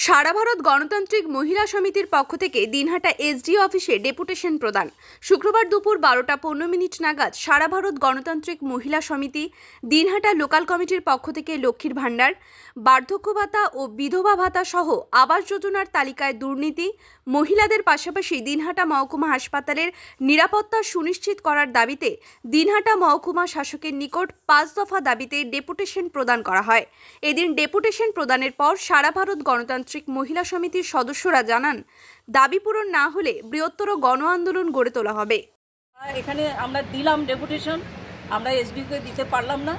সারা ভারত গণতান্ত্রিক মহিলা সমিতির পক্ষ থেকে দিনহাটা এসডিও অফিসে ডেপুটেশন প্রদান। শুক্রবার দুপুর 12টা 15 নাগাদ সারা ভারত গণতান্ত্রিক মহিলা সমিতি দিনহাটা লোকাল কমিটির পক্ষ থেকে লক্ষ্মীর ভাণ্ডার, বার্ধক্য ভাতা ও বিধবা ভাতা সহ আবাস যোজনার তালিকায় দুর্নীতি, মহিলাদের পাশাপাশি দিনহাটা মহকুমা হাসপাতালের নিরাপত্তা সুনিশ্চিত করার দাবিতে দিনহাটা মহকুমা শাসকের নিকট 5 দফা দাবিতে ডেপুটেশন প্রদান করা হয়। এদিন ডেপুটেশন প্রদানের পর সারা ভারত গণতান্ত্রিক মহিলা সমিতির সদস্যরা জানান, দাবি পূরণ না হলে বৃহত্তর গণ আন্দোলন গড়ে তোলা হবে। এখানে আমরা দিলাম ডেপুটেশন, আমরা এসডিওকে দিতে পারলাম না।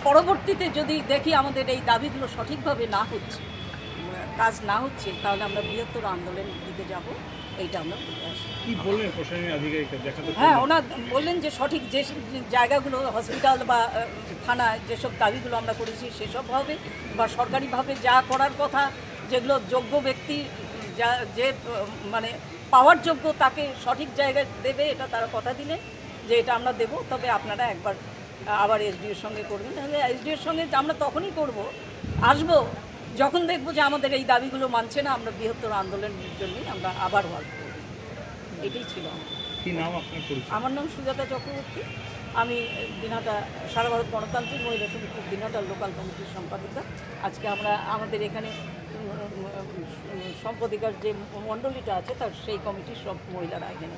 পরবর্তীতে যদি দেখি আমাদের এই দাবিগুলো সঠিকভাবে না হচ্ছে, কাজ না হচ্ছে, তাহলে আমরা বৃহত্তর আন্দোলন দিতে যাব। এইটা আমরা বলে আসি। কি বললেন প্রশাসনিক আধিকারিকরা? হ্যাঁ, ওনারা বললেন যে সঠিক যে জায়গাগুলো হসপিটাল বা থানায় যেসব দাবিগুলো আমরা করেছি সেসব হবে, বা সরকারিভাবে যা করার কথা, যেগুলো যোগ্য ব্যক্তি যে মানে পাওয়ার যোগ্য তাকে সঠিক জায়গায় দেবে, এটা তারা কথা দিলেন যে এটা আমরা দেব। তবে আপনারা একবার আবার এসডিওর সঙ্গে করবেন। তাহলে এসডিওর সঙ্গে আমরা তখনই আসবো যখন দেখবো যে আমাদের এই দাবিগুলো মানছে না। আমরা বৃহত্তর আন্দোলনের জন্যই আমরা আবার আসবো। এটাই ছিল। কি নাম আপনার? আমার নাম সুজাতা চক্রবর্তী। আমি দিনহাটা সারা ভারত গণতান্ত্রিক মহিলা সমিতির দিনহাটা লোকাল কমিটির সম্পাদিকা। আজকে আমরা আমাদের এখানে সম্পাদিকার যে মণ্ডলীটা আছে তার সেই কমিটির সব মহিলারা এখানে